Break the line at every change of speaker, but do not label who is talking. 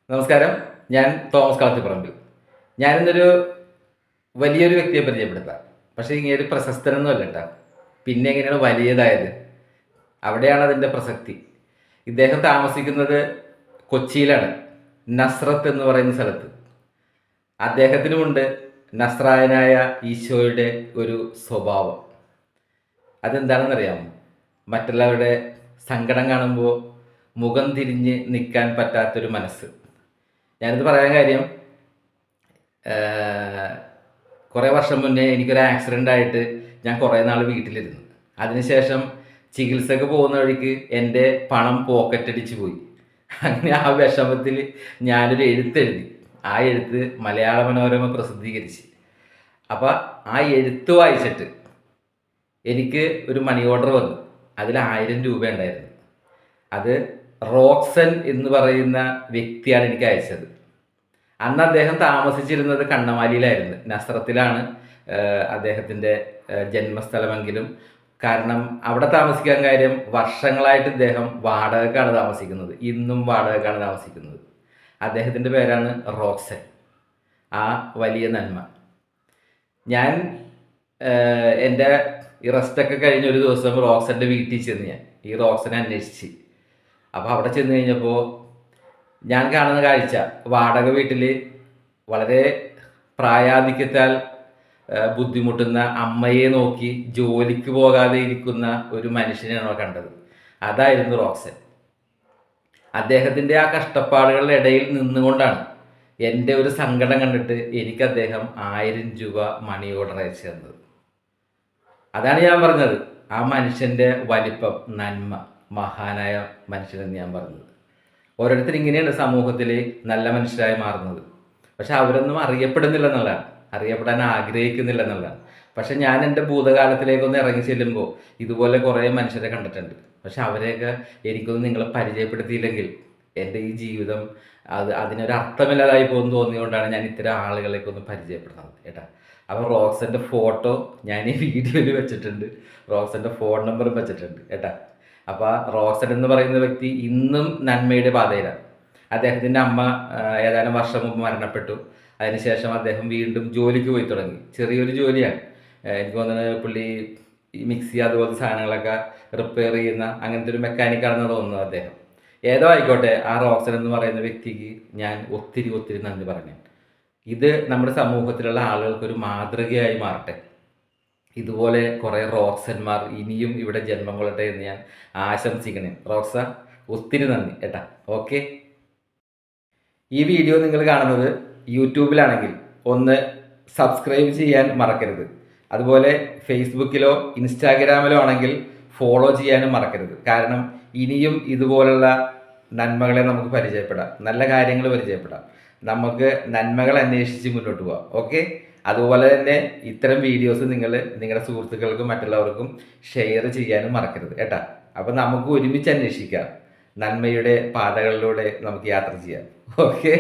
നമസ്കാരം. ഞാൻ തോമസ് കളത്തിപ്പറമ്പിൽ. ഞാനിന്നൊരു വലിയൊരു വ്യക്തിയെ പരിചയപ്പെടുത്താം. പക്ഷേ ഇങ്ങേര് പ്രശസ്തനൊന്നുമല്ല ട്ടാ. പിന്നെ എങ്ങനെയാണ് വലിയതായത്? അവിടെയാണ് അതിൻ്റെ പ്രസക്തി. ഇദ്ദേഹം താമസിക്കുന്നത് കൊച്ചിയിലാണ്. നസ്രത്ത് എന്ന് പറയുന്ന സ്ഥലത്ത്. അദ്ദേഹത്തിനുമുണ്ട് നസ്രായനായ ഈശോയുടെ ഒരു സ്വഭാവം. അതെന്താണെന്നറിയാമോ? മറ്റുള്ളവരുടെ സങ്കടം കാണുമ്പോൾ മുഖം തിരിഞ്ഞ് നിൽക്കാൻ പറ്റാത്തൊരു മനസ്സ്. ഞാനിത് പറയാൻ കാര്യം, കുറേ വർഷം മുന്നേ എനിക്കൊരു ആക്സിഡൻ്റ് ആയിട്ട് ഞാൻ കുറേ നാൾ വീട്ടിലിരുന്നു. അതിനുശേഷം ചികിത്സക്ക് പോകുന്ന വഴിക്ക് എൻ്റെ പണം പോക്കറ്റടിച്ച് പോയി. അങ്ങനെ ആ വിഷമത്തിൽ ഞാനൊരു എഴുത്തെഴുതി. ആ എഴുത്ത് മലയാള മനോരമ പ്രസിദ്ധീകരിച്ച്. അപ്പോൾ ആ എഴുത്ത് വായിച്ചിട്ട് എനിക്ക് ഒരു മണി ഓർഡർ വന്നു. അതിൽ 1000 രൂപ ഉണ്ടായിരുന്നു. അത് റോക്സൻ എന്ന് പറയുന്ന വ്യക്തിയാണ് എനിക്ക് അയച്ചത്. അന്ന് അദ്ദേഹം താമസിച്ചിരുന്നത് കണ്ണമാലിയിലായിരുന്നു. നസ്രത്തിലാണ് അദ്ദേഹത്തിൻ്റെ ജന്മസ്ഥലമെങ്കിലും. കാരണം അവിടെ താമസിക്കാൻ കാര്യം, വർഷങ്ങളായിട്ട് ഇദ്ദേഹം വാടകയ്ക്കാണ് താമസിക്കുന്നത്. ഇന്നും വാടകയ്ക്കാണ് താമസിക്കുന്നത്. അദ്ദേഹത്തിൻ്റെ പേരാണ് റോക്സൻ, ആ വലിയ നന്മ. ഞാൻ എൻ്റെ ഈ റെസ്റ്റൊക്കെ കഴിഞ്ഞ ഒരു ദിവസം റോക്സൻ്റെ വീട്ടിൽ ചെന്ന് ഈ റോക്സനെ അന്വേഷിച്ച്. അപ്പോൾ അവിടെ ചെന്ന് കഴിഞ്ഞപ്പോൾ ഞാൻ കാണുന്ന കാഴ്ച, വാടക വീട്ടിൽ വളരെ പ്രായാധിക്യത്താൽ ബുദ്ധിമുട്ടുന്ന അമ്മയെ നോക്കി ജോലിക്ക് പോകാതെ ഇരിക്കുന്ന ഒരു മനുഷ്യനെയാണോ കണ്ടത്. അതായിരുന്നു റോക്സൻ. അദ്ദേഹത്തിൻ്റെ ആ കഷ്ടപ്പാടുകളുടെ ഇടയിൽ നിന്നുകൊണ്ടാണ് എൻ്റെ ഒരു സങ്കടം കണ്ടിട്ട് എനിക്ക് അദ്ദേഹം 1000 രൂപ മണി ഓർഡർ അയച്ചു തന്നത്. അതാണ് ഞാൻ പറഞ്ഞത്, ആ മനുഷ്യൻ്റെ വലിപ്പം, നന്മ, മഹാനായ മനുഷ്യനെന്ന് ഞാൻ പറഞ്ഞത്. ഓരോരുത്തർ ഇങ്ങനെയാണ് സമൂഹത്തിൽ നല്ല മനുഷ്യരായി മാറുന്നത്. പക്ഷെ അവരൊന്നും അറിയപ്പെടുന്നില്ല എന്നുള്ളതാണ്, അറിയപ്പെടാൻ ആഗ്രഹിക്കുന്നില്ല എന്നുള്ളതാണ്. പക്ഷെ ഞാൻ എൻ്റെ ഭൂതകാലത്തിലേക്കൊന്ന് ഇറങ്ങി ചെല്ലുമ്പോൾ ഇതുപോലെ കുറേ മനുഷ്യരെ കണ്ടിട്ടുണ്ട്. പക്ഷെ അവരെയൊക്കെ എനിക്കൊന്നും നിങ്ങൾ പരിചയപ്പെടുത്തിയില്ലെങ്കിൽ എൻ്റെ ഈ ജീവിതം അതിനൊരു അർത്ഥമില്ലാതായി പോകുന്നു തോന്നിയുകൊണ്ടാണ് ഞാൻ ഇത്തരം ആളുകളേക്ക് ഒന്ന് പരിചയപ്പെടുന്നത് കേട്ടോ. അപ്പോൾ റോക്സൻ്റെ ഫോട്ടോ ഞാൻ ഈ വീഡിയോയിൽ വെച്ചിട്ടുണ്ട്, റോക്സൻ്റെ ഫോൺ നമ്പറും വെച്ചിട്ടുണ്ട് കേട്ടോ. അപ്പോൾ റോക്സൻ എന്ന് പറയുന്ന വ്യക്തി ഇന്നും നന്മയുടെ പാതയിലാണ്. അദ്ദേഹത്തിൻ്റെ അമ്മ ഏതാനും വർഷം മുമ്പ് മരണപ്പെട്ടു. അതിനുശേഷം അദ്ദേഹം വീണ്ടും ജോലിക്ക് പോയി തുടങ്ങി. ചെറിയൊരു ജോലിയാണ്. എനിക്ക് തോന്നുന്നത് പുള്ളി ഈ മിക്സി അതുപോലത്തെ സാധനങ്ങളൊക്കെ റിപ്പയർ ചെയ്യുന്ന അങ്ങനത്തെ ഒരു മെക്കാനിക്കാണെന്ന് തോന്നുന്നത് അദ്ദേഹം. ഏതോ ആയിക്കോട്ടെ, ആ റോക്സൻ എന്ന് പറയുന്ന വ്യക്തിക്ക് ഞാൻ ഒത്തിരി ഒത്തിരി നന്ദി പറഞ്ഞു. ഇത് നമ്മുടെ സമൂഹത്തിലുള്ള ആളുകൾക്കൊരു മാതൃകയായി മാറട്ടെ. ഇതുപോലെ കുറേ റോക്സന്മാർ ഇനിയും ഇവിടെ ജന്മം കൊള്ളട്ടെ എന്ന് ഞാൻ ആശംസിക്കണേ. റോക്സ, ഒത്തിരി നന്ദി കേട്ടാ. ഓക്കെ. ഈ വീഡിയോ നിങ്ങൾ കാണുന്നത് യൂട്യൂബിലാണെങ്കിൽ ഒന്ന് സബ്സ്ക്രൈബ് ചെയ്യാൻ മറക്കരുത്. അതുപോലെ ഫേസ്ബുക്കിലോ ഇൻസ്റ്റാഗ്രാമിലോ ആണെങ്കിൽ ഫോളോ ചെയ്യാനും മറക്കരുത്. കാരണം ഇനിയും ഇതുപോലുള്ള നന്മകളെ നമുക്ക് പരിചയപ്പെടാം, നല്ല കാര്യങ്ങൾ പരിചയപ്പെടാം, നമുക്ക് നന്മകൾ അന്വേഷിച്ച് മുന്നോട്ട് പോകാം. ഓക്കെ. അതുപോലെ തന്നെ ഇത്തരം വീഡിയോസ് നിങ്ങൾ നിങ്ങളുടെ സുഹൃത്തുക്കൾക്കും മറ്റുള്ളവർക്കും ഷെയർ ചെയ്യാനും മറക്കരുത് കേട്ടാ. അപ്പം നമുക്ക് ഒരുമിച്ച് അന്വേഷിക്കാം, നന്മയുടെ പാതകളിലൂടെ നമുക്ക് യാത്ര ചെയ്യാം. ഓക്കെ.